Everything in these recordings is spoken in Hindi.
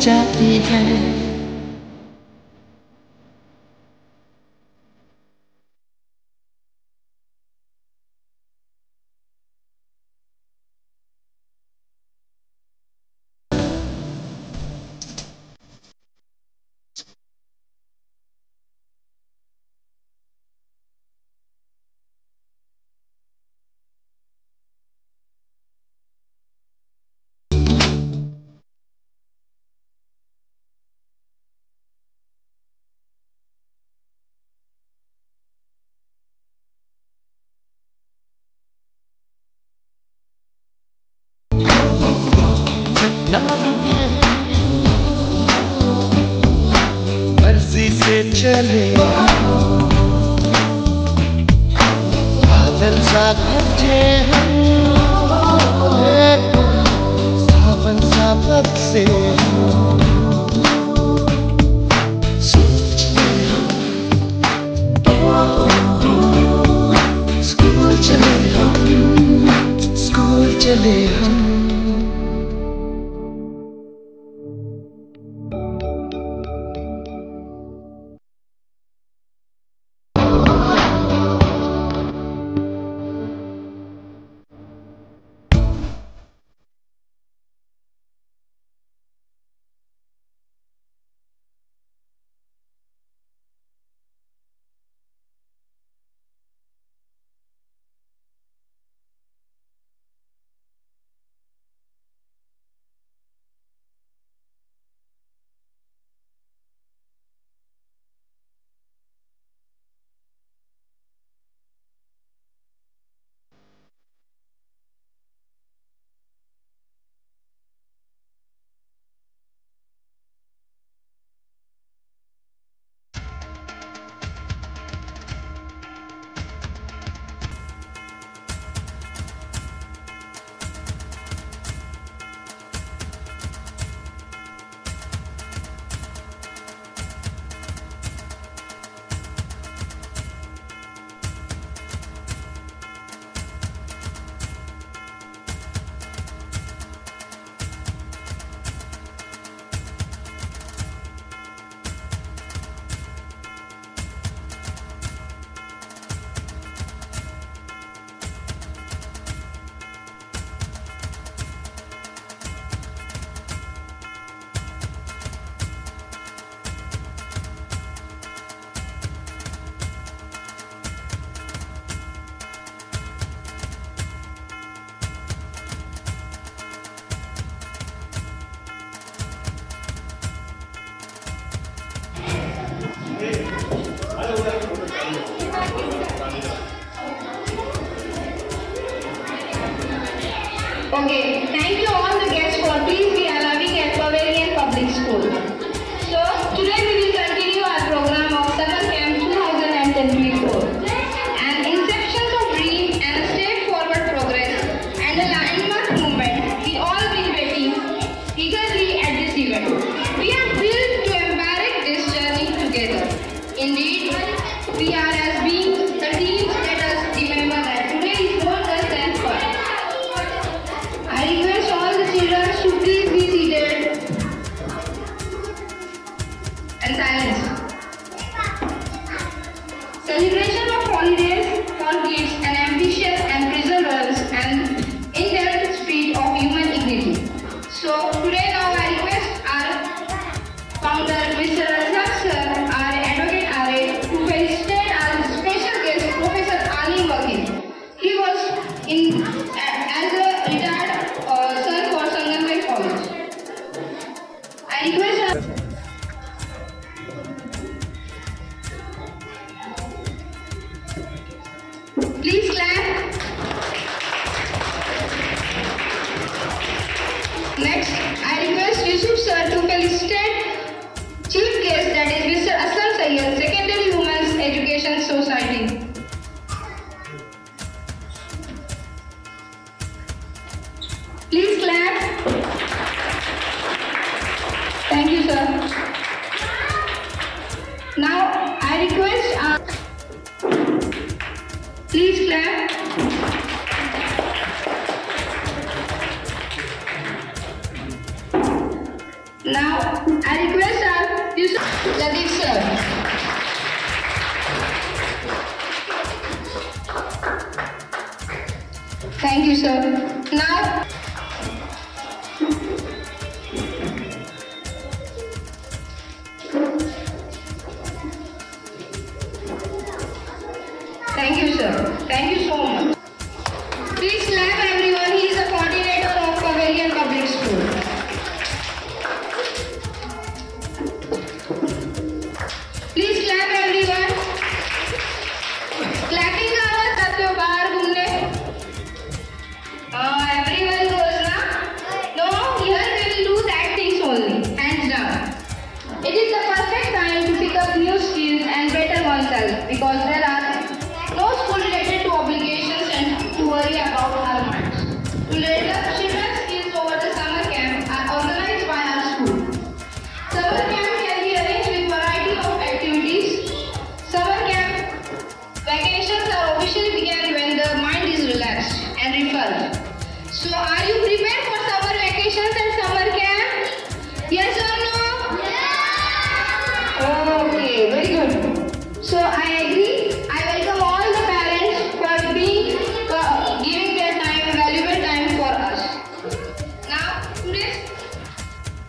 जाती है। मर्जी से चले बादल सा घटे सावन सा बरसे स्कूल चले हम। Okay, thank you all the guests for please be arriving at Pavilion Public School. So, today we will continue our program of Summer Camp 2024. An inception of dream and a step forward progress and a landmark movement. We all been waiting eagerly at this event. We are thrilled to embark this journey together. Indeed, we are as being the team. Let us remember that today is more than fun. I request all the children to please be seated and silence. Celebration of holidays for kids and ambitious and perseverance and inherent spirit of human dignity. So today now I request our founder Mr. Razak sir, our advocate RA, to felicitate our special guest Professor Ali Wakil. He was as a retired sir for Sangamway College. I request please clap. Next, I request Yusuf sir to felicitate chief guest, that is Mr. Aslam Sayyed, Secondary Women's Education Society. Please clap. Thank you, sir. Now, I request please clap. Now, Thank you, sir. Now, thank you, sir. Thank you so much. Please clap everyone. He is the coordinator of Pavilion Public School. Please clap everyone. Clapping का आवाज करते हो बाहर घूमने. Everyone goes na? No, here we will do that things only. Hands down. It is the perfect time to pick up new skills and better oneself because there are no school related to obligations and to worry about our minds. To develop children's skills over the summer camp are organized by our school. Summer camp can be arranged with variety of activities. Summer camp vacations are officially began when the mind is relaxed and refreshed. So are you prepared for summer vacations and summer camp? Yes or no? Yeah! Okay, very good. So I agree. I welcome all the parents for giving their time, valuable time for us. Now, today's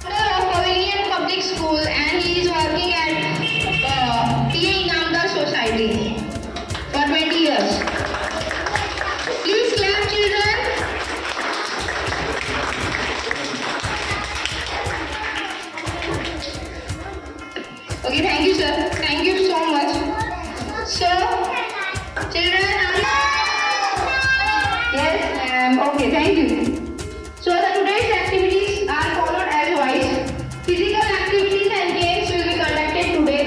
founder of Pavilion Public School and he is working at TA Inamdar Society for 20 years. Please clap, children. Okay, thank you, sir. Thank you so much. So, children, yes, okay, thank you. So, today's activities are followed as wise. Physical activities and games will be conducted today.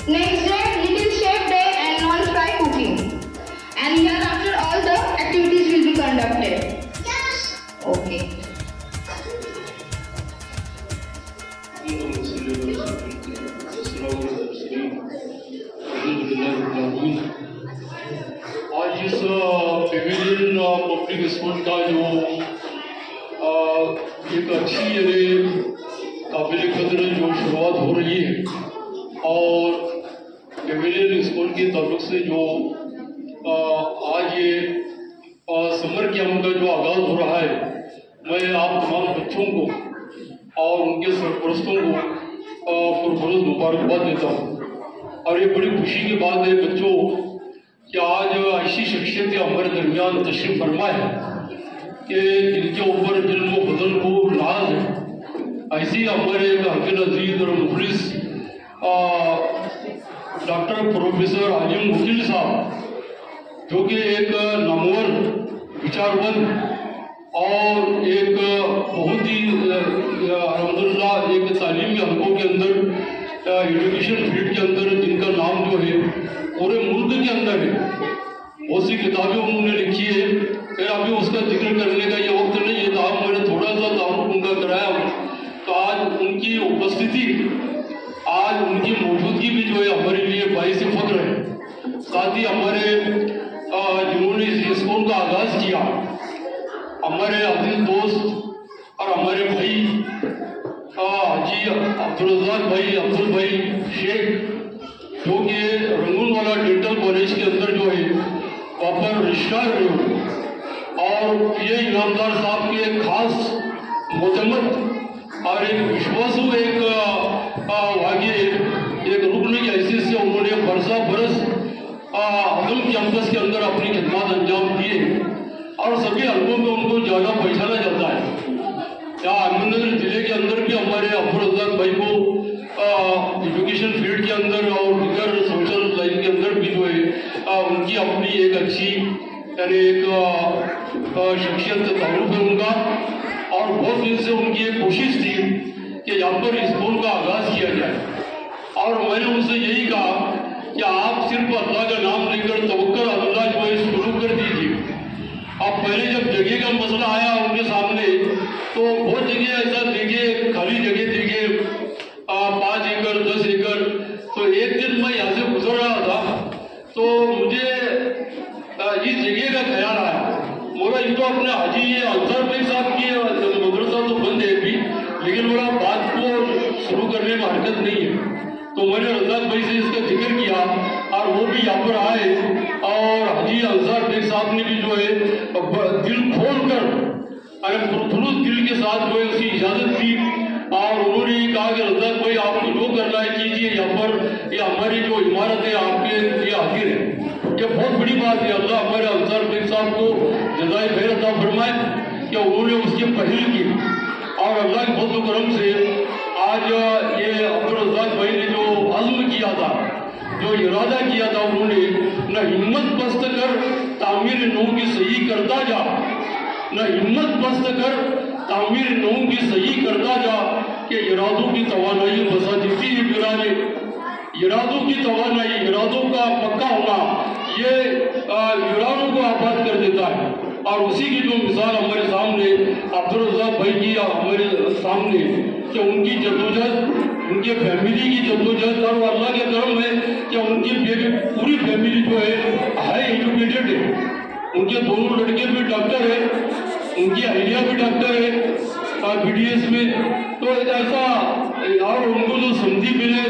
Next day, little chef day and non-fry cooking. And hereafter, all the activities will be conducted. Yes. Okay. आज इस पेविलियन पब्लिक स्कूल का जो एक अच्छी काबिल कदर जो शुरुआत हो रही है और पेविलियन स्कूल के ताल्लुक से जो आज ये समर कैंप का जो आगाज़ हो रहा है, मैं आप तमाम बच्चों को और उनके सरपरस्तों को पुरबरस मुबारकबाद देता हूँ। और ये बड़ी खुशी की बात है बच्चों कि आज ऐसी शख्सियतें हमारे दरमियान तशरीफ फरमा है कि जिनके ऊपर दिल व बदन को नाज है। ऐसे ही हमारे एक अंकल अजीज और मुखलिस डॉक्टर प्रोफेसर आलिम वकील साहब, जो कि एक नामवर विचारवंत और एक बहुत ही अल्हम्दुलिल्लाह एक तालीमी हलकों के अंदर एजुकेशन फील्ड के अंदर जिनका नाम जो है पूरे मुल्क के अंदर है, बहुत सी किताबें उन्होंने लिखी है। फिर अभी उसका जिक्र करने का ये वक्त नहीं है, तो मैंने थोड़ा सा तारुफ उनका कराया। तो आज उनकी उपस्थिति, आज उनकी मौजूदगी भी जो है हमारे लिए बाइस फख्र है। साथ ही हमारे जिन्होंने इस स्कूल का आगाज़ किया, हमारे अजीज दोस्त और हमारे भाई हाजी अब्दुल भाई, अब्दुल भाई शेख, जो कि रंगूनवाला डेंटल कॉलेज के अंदर जो है वहाँ पर रजिस्ट्रार रहे हो, और ये इनामदार साहब के एक खास मोतमद और एक विश्वासु एक वाक़ई एक रुकन की हैसियत से उन्होंने बरसा बरस अदल कैंपस के अंदर अपनी खिदमत अंजाम दिए और सभी हलकों में उनको ज़्यादा पहचाना जाता है। यहाँ अहमदनगर जिले के अंदर भी हमारे अब्दुल रज़ाक भाई को एजुकेशन फील्ड के अंदर और दीगर सोशल लाइन के अंदर भी जो है उनकी अपनी एक अच्छी यानी एक शख्सियत तारुफ है उनका, और बहुत दिन से उनकी एक कोशिश थी कि यहाँ पर स्कूल का आगाज़ किया जाए। और मैंने उनसे यही कहा कि आप सिर्फ अल्लाह का नाम लेकर तवक्कुल अल्लाह जो है शुरू कर दीजिए। अब पहले जब जगह का मसला आया उनके सामने, तो बहुत जगह ऐसा देखे, खाली जगह देखे 5 एकड़ 10 एकड़। तो एक दिन मैं यहाँ से गुजर रहा था तो मुझे इस जगह का ख्याल आया। बोला ये तो अपने हाजी ये अंसार भाई साहब की मदरसा तो बंद है अभी, लेकिन बोला बात को शुरू करने में हरकत नहीं है। तो मैंने रज़ाक भाई से इसका जिक्र किया और वो भी यहाँ पर आए, और हाजी अंसार भाई साहब ने भी जो है दिल पुरखुलूस दिल के साथ जो है उसकी इजाज़त दी और उन्होंने कहा कि रज़ाक भाई आपको जो करना है कीजिए, यहाँ पर ये हमारी जो इमारत है आपके ये हाजिर है। ये बहुत बड़ी बात है। अल्लाह हमारे अंसार बेग साहब को जज़ाए खैर अता फरमाए कि उन्होंने उसकी पहल की और अल्लाह के फज़ल करम से आज ये अब्दुल रज़ाक भाई ने जो अज़्म किया था, जो इरादा किया था, उन्होंने न हिम्मत पस्त कर तामीर नौ की सही करता जा, न हिम्मत पस्त कर तामीर नौ की सही करता जा कि इरादों की तवानाई बसा देती है बिराने। इरादों की तवानाई, इरादों का पक्का होना ये वीरानों को आबाद कर देता है। और उसी की जो मिसाल हमारे सामने अब्दुल रज़ाक भाई की हमारे सामने कि उनकी जद्दोजहद, उनके फैमिली की जद्दोजहद, और अल्लाह के करम है कि उनकी पूरी फैमिली जो है एजुकेटेड है। उनके दोनों लड़के भी डॉक्टर है, उनकी अहलिया भी डॉक्टर है BDS में। तो ऐसा और उनको जो समझी मिले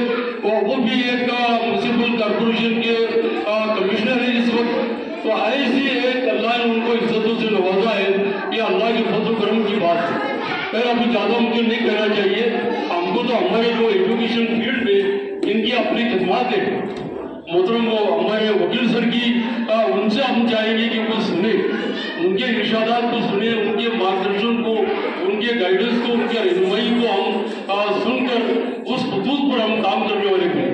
वो भी एक म्यूनसिपल कॉर्पोरेशन के कमिश्नर है इस वक्त। तो ऐसी एक अल्लाह ने उनको इज्जतों से नवाजा है, ये अल्लाह के फज़ल करम की बात है। खैर अभी ज़्यादा मुझे नहीं कहना चाहिए। हमको तो हमारे जो एजुकेशन फील्ड में इनकी अपनी खिदमत है। मोहतरम हमारे वकील सर की उनसे हम चाहेंगे कि वो सुने, उनके इरशादात को सुने, उनके मार्गदर्शन को, उनके गाइडेंस को, उनके रहनुमाई को हम सुनकर उस खतूत पर हम काम करने वाले थे।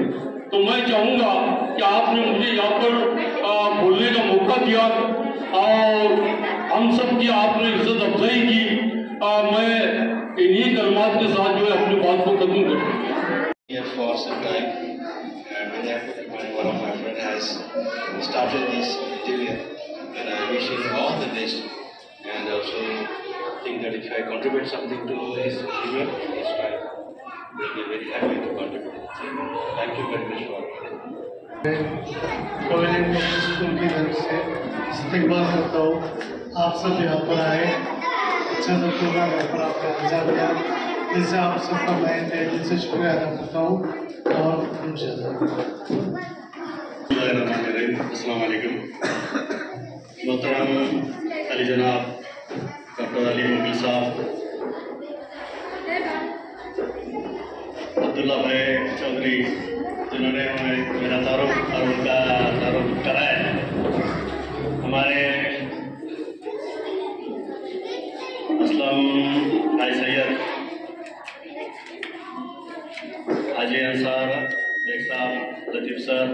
तो मैं चाहूँगा कि आपने मुझे यहाँ पर बोलने का मौका दिया और हम सब की आपने इज्जत अफजाई की। मैं इन्हीं कलमात के साथ जो है अपनी बात को खत्म करूँ। One of my friends has started this interior, and I wish him all the best. And also think that if I contribute something to his event, his tribe will be very happy to contribute. Thank you very much for college public school की तरफ से इस्तेमाल करता हूँ। आप सब यहाँ पर आए, अच्छा सा प्रोग्राम यहाँ पर आपने अंजाम दिया, जिससे आप सबका मैं दिल से शुक्रिया अदा करता हूँ। और अस्सलाम वालेकुम। मोहतरम अली जनाब डॉक्टर अली मुगल साहब, अब्दुल्ला भाई चौधरी जिन्होंने मेरा तारुफ और उनका तारुफ कराया, हमारे असलम भाई सैयद हाजी अंसार बेग साहब, लतीफ़ सर,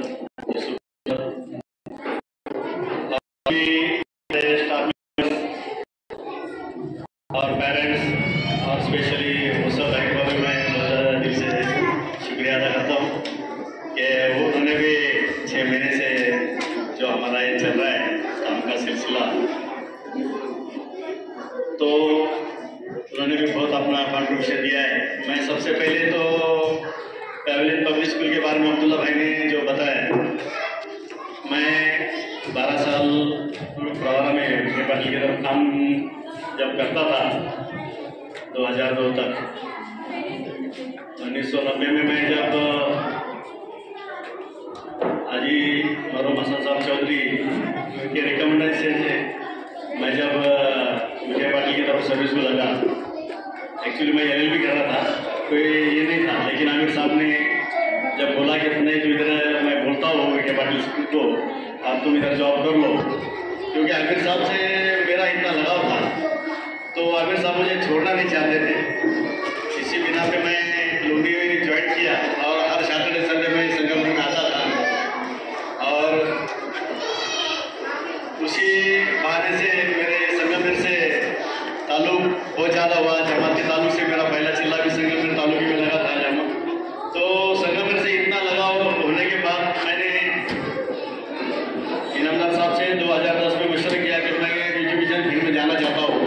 और पेरेंट्स और स्पेशली मुसर भाई को भी मैं दिल से शुक्रिया अदा करता हूँ कि वो उन्होंने भी 6 महीने से जो हमारा ये चल रहा है काम का सिलसिला, तो उन्होंने भी बहुत अपना कॉन्ट्रीब्यूशन दिया है। मैं सबसे पहले तो पैवेलियन पब्लिक स्कूल के बारे में अब्दुल्ला भाई ने जो बताया, मैं 12 साल प्रवरा में पार्टी की तरफ काम जब करता था 2002 तक। 1990 में मैं जब हाजी मरूम हसन साहब चौधरी के रिकमेंडेशन से मैं जब मुझे पार्टी की तरफ सर्विस को लगा, एक्चुअली मैं LLB कर रहा था, कोई ये नहीं था, लेकिन आमिर साहब ने जब बोला कि नहीं तो इधर मैं बोलता हूँ विखे पाटिल स्कूल को, अब तुम इधर जॉब कर लो, क्योंकि आमिर साहब से मेरा इतना लगाव था, तो आमिर साहब मुझे छोड़ना नहीं चाहते थे। इसी बिना पे मैं लुंडी में ज्वाइन किया और हर सैटरडे संडे में संगमपुर में आता था, और उसी बहाने से मेरे संगमपुर से ताल्लुक बहुत ज़्यादा हुआ। जमात के ताल्लुक से मेरा पहला चिल्ला भी संगमपुर ताल्लुक में लगा था जमा, तो संगमपुर से इतना लगाव होने के बाद मैंने इनामदार साहब से 2010 में मशवरा किया कि मैं एजुकेशन फील्ड में जाना चाहता हूँ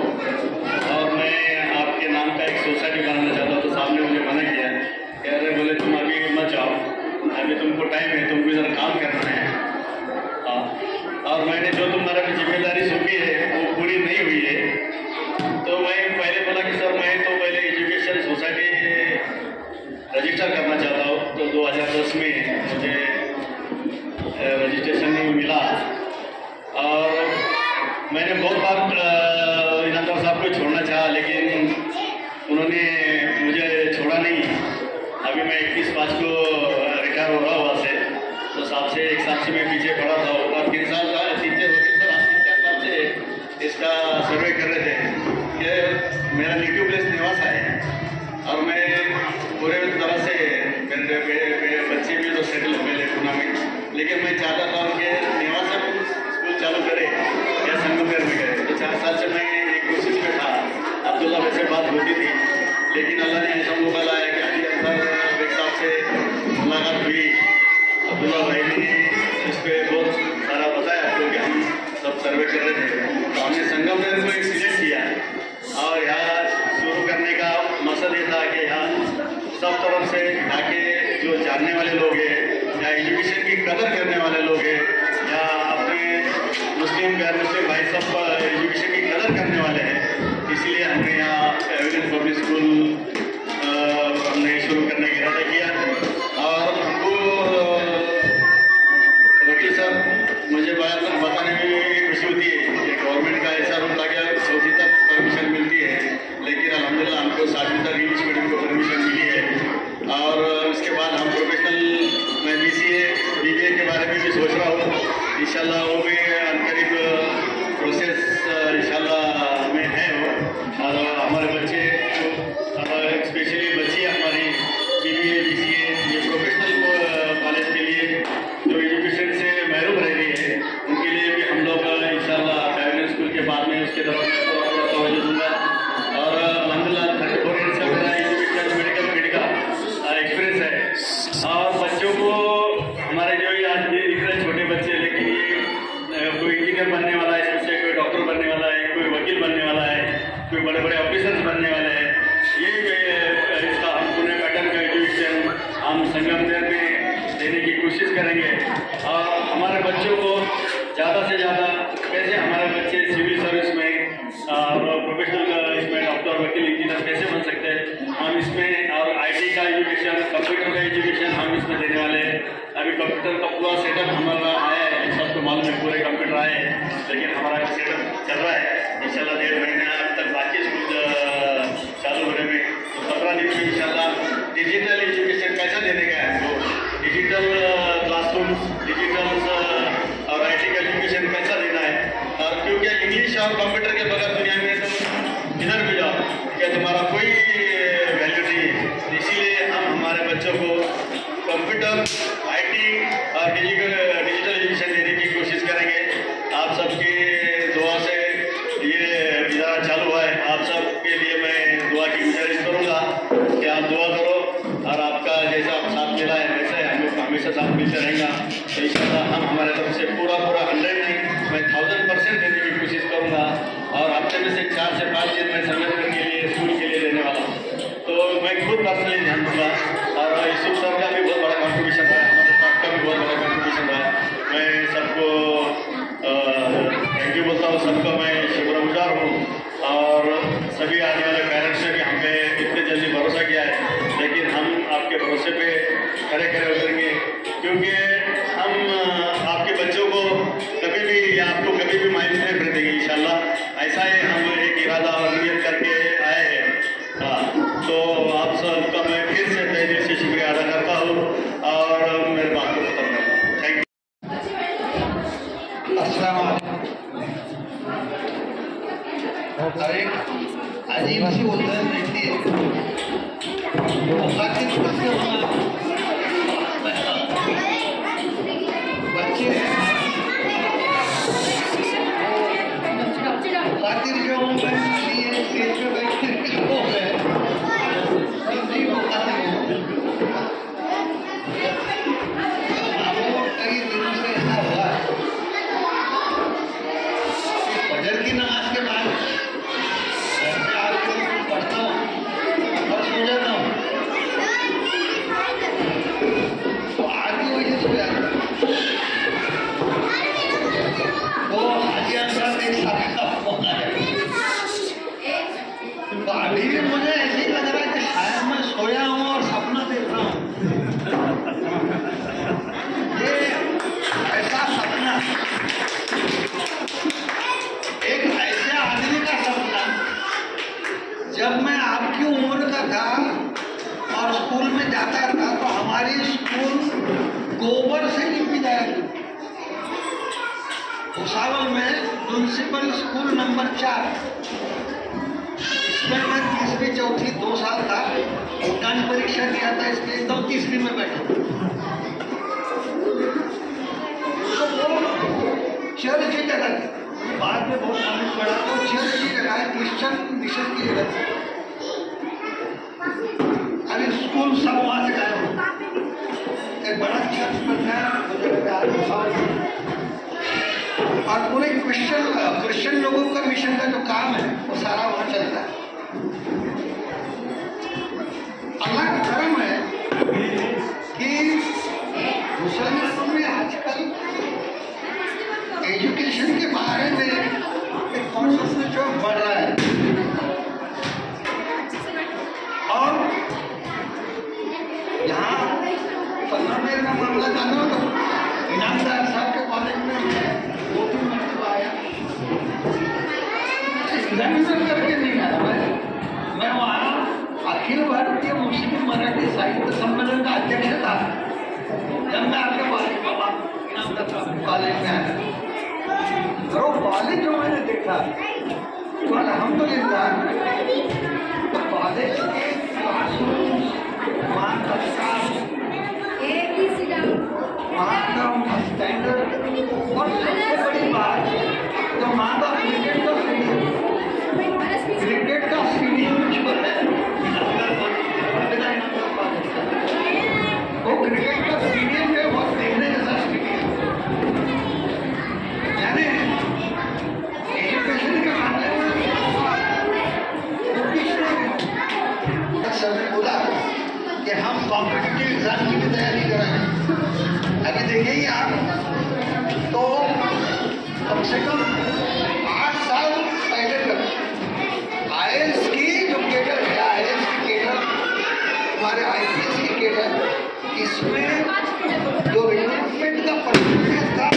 और मैं आपके नाम का एक सोसाइटी बनाना चाहता हूँ। तो साहब ने मुझे मना किया, कह रहे बोले तुम अभी मत जाओ, अभी तुमको टाइम है, तुमको इधर काम करना है। और मैंने जो तुम्हारा भी जिम्मेदारी सौंपी है वो पूरी नहीं हुई है, तो मैं पहले बोला कि सर मैं तो पहले एजुकेशन सोसाइटी रजिस्टर करना चाहता हूँ। तो 2010 में मुझे रजिस्ट्रेशन नहीं मिला और मैंने बहुत बार इनामदार साहब को छोड़ना चाहा, 5 को रिटायर हो रहा हुआ से, तो साल से 1 साल से मैं पीछे पड़ा था और 3 साल का 3-4 साल से इसका सर्वे कर रहे थे कि मेरा नेटिव प्लेस निवास है और मैं पूरे तरह से मेरे बच्चे भी तो सेटल हो गए पूना में, लेकिन मैं चाहता था कि निवास में स्कूल चालू करे या संगमनेर में करे। तो 4 साल से मैं एक कोशिश में था। अब्दुल्ला भाई से बात होती थी, लेकिन अल्लाह ने ऐसा मौका लाया कि अली अकबर एक साहब से मुलाकात हुई। अब्दुल्ला भाई ने इस पर बहुत सारा बताया क्योंकि हम सब सर्वे कर रहे थे, तो हमने संगमनेर को एक सिलेक्ट किया और यहाँ शुरू करने का मकसद ये था कि यहाँ सब तरफ से आके जो जानने वाले लोग हैं या एजुकेशन की कदर करने वाले लोग हैं या अपने मुस्लिम गैर मुस्लिम भाई सब एजुकेशन की कदर करने वाले हैं, इसलिए हमने यहाँ एविडेंस पब्लिक स्कूल हमने शुरू करने का इरादा किया। और हमको वकील साहब मुझे बताने में भी खुशी होती है कि गवर्नमेंट का ऐसा रूल था कि 4वीं तक परमिशन मिलती है, लेकिन अल्हम्दुलिल्लाह हमको 7वीं तक इंग्लिश मीडियम को परमिशन मिली है। और उसके बाद हम प्रोफेशनल मैं BCA BBA के बारे में भी सोच रहा हूँ, इंशाल्लाह वो भी अनकरीब प्रोसेस इंशाल्लाह में है वो। और हमारे बच्चे स्पेशली बच्चियाँ हमारी BBA BCA ये प्रोफेशनल कॉलेज के लिए जो एजुकेशन से महरूम रह रही है उनके लिए भी हम लोग इंशाल्लाह प्राइवेट स्कूल के बाद में उसके तरफ पूरा तवज्जो दूंगा। और अल्हम्दुलिल्लाह 34 ईयर से मेरा एजुकेशन मेडिकल का एक्सपीरियंस है। और बच्चों को हमारे जो ये आज दिख रहे छोटे बच्चे, लेकिन ये कोई इंजीनियर बनने वाला है, इसमें से कोई डॉक्टर बनने वाला है, कोई वकील बनने वाला है, कोई बड़े बड़े ऑफिसर्स बनने वाले हैं। ये इसका हम पूरे पैटर्न का एजुकेशन हम संगमनेर में देने की कोशिश करेंगे और हमारे बच्चों को ज़्यादा से ज़्यादा कैसे हमारे बच्चे सिविल सर्विस में प्रोफेशनल इसमें डॉक्टर वकील इंजीनियर कैसे बन सकते हैं हम इसमें, और IT का एजुकेशन कंप्यूटर का एजुकेशन हम इसमें देने वाले हैं। अभी कंप्यूटर का पूरा सेटअप हमारा आया है, सबको मालूम है पूरे कंप्यूटर आए हैं, लेकिन हमारा सेटअप चल रहा है इंशाल्लाह 1.5 महीना तक बाकी स्कूल चालू होने में। तो 15 दिन में इंशाल्लाह डिजिटल एजुकेशन कैसा देने का है हमको, डिजिटल क्लासरूम्स, डिजिटल और IT का एजुकेशन कैसा देना है। और क्योंकि इंग्लिश और कंप्यूटर के बगैर दुनिया में तो इधर भी जाओ क्या तुम्हारा कोई वैल्यू नहीं है, इसीलिए हम हमारे बच्चों को कंप्यूटर IT और डिजिटल एजुकेशन देने की कोशिश करेंगे। आप सबकी दुआ से ये इदारा चालू हुआ है, आप सब के लिए मैं दुआ की गुजारिश करूँगा कि आप दुआ करो और आपका जैसा आप साथ मिला है वैसे हम लोग हमेशा साथ मिलते रहेगा। तो इंशाल्लाह हम हमारे तरफ से पूरा 100 नहीं मैं 1000% देने की कोशिश करूँगा। और हफ्ते में से 4 से 5 दिन मैं संगठन के लिए स्कूल के लिए देने वाला हूँ, तो मैं खुद पर्सनली ध्यान दूँगा। और यूसुफ सर का भी बहुत बड़ा कॉन्ट्रीब्यूशन रहा है, हमारे स्टाफ का भी बहुत बड़ा कॉन्ट्रीब्यूशन रहा है। मैं सबको थैंक यू बोलता हूँ, सबका मैं शुक्रगुजार हूँ। और सभी आने वाले पेरेंट्स ने भी हम पे इतने जल्दी भरोसा किया है, लेकिन हम आपके भरोसे पे खड़े खड़े उतरेंगे क्योंकि हम आपके बच्चों को कभी भी या आपको कभी भी मायूस नहीं कर देंगे इंशाल्लाह। ऐसा ही हम एक इरादा और नियत करके आए हैं। हाँ, तो आप सबका मैं फिर से तहे दिल से शुक्रिया अदा करता हूँ और मेरे बात को खत्म करता हूँ। Thank you. अस्सलाम वालेकुम। अरे अजीब सी उलझन रहती है, बच्चे खातिर जो नहीं हो पाते कई दिनों से ऐसा हुआ है। फजर की नमाज के बाद पढ़ता हूँ और सो जाता हूँ। भुसावल में म्यूनसिपल स्कूल नंबर 4, इसमें मैं तीसरी चौथी 2 साल था, भूटान परीक्षा दिया था, इसलिए एकदम तीसरी में बैठा। तो वो चर्च की जगह थी, बाद में बहुत मालूम पड़ा तो चर्च की जगह है, क्रिश्चियन मिशन की जगह थी। अभी स्कूल सब वहाँ से गायब हो, एक बड़ा चर्च बनना है और पूरे क्रिश्चियन लोगों का मिशन का जो काम है वो सारा वहाँ चलता है। अल्लाह का करम है कि मुसलमानों में आजकल एजुकेशन के बारे में एक कॉन्सेप्ट जो बढ़ रहा है और यहाँ 15 मिनट का मामला जाना हो तो इनामदार साहब के कॉलेज में 2-3 मरतबा आया, एग्जामिनेशन करके नहीं आया। मैं वहाँ अखिल भारतीय मुस्लिम मराठी साहित्य सम्मेलन का अध्यक्ष था जब मैं आपके इनामदार साहब कॉलेज में आया। और वो कॉलेज जो मैंने देखा तो अल्हम्दुलिल्लाह, तो कॉलेज के क्लासरूम, वहाँ का स्टाफ, वहाँ का स्टैंडर्ड और सबसे बड़ी बात तो वहाँ का क्रिकेट का स्टेडियम जो है वो क्रिकेट का स्टेडियम है, बहुत देखने जैसा स्टेडियम। यानी एजुकेशन के मामले में सर ने बोला कि हम कॉम्पिटिटिव एग्जाम की भी तैयारी कराएं। अभी देखिए आप तो कम से कम 8 साल पहले तक IAS की जो केडर है, IAS की केडर, हमारे IPS की केडर, इसमें जो रिक्रूटमेंट का परसेंटेज था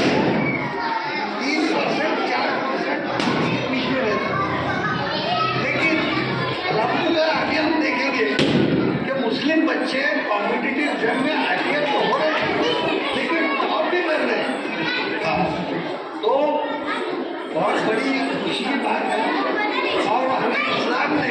3%, 4% बीच में रहता। लेकिन अल्हम्दुलिल्लाह आगे हम देखेंगे कि मुस्लिम बच्चे कॉम्पिटिटिव एग्जाम में IPS तो हो रहे हैं लेकिन टॉप भी कर रहे हैं। तो बहुत बड़ी खुशी की बात है और हमें इस्लाम ने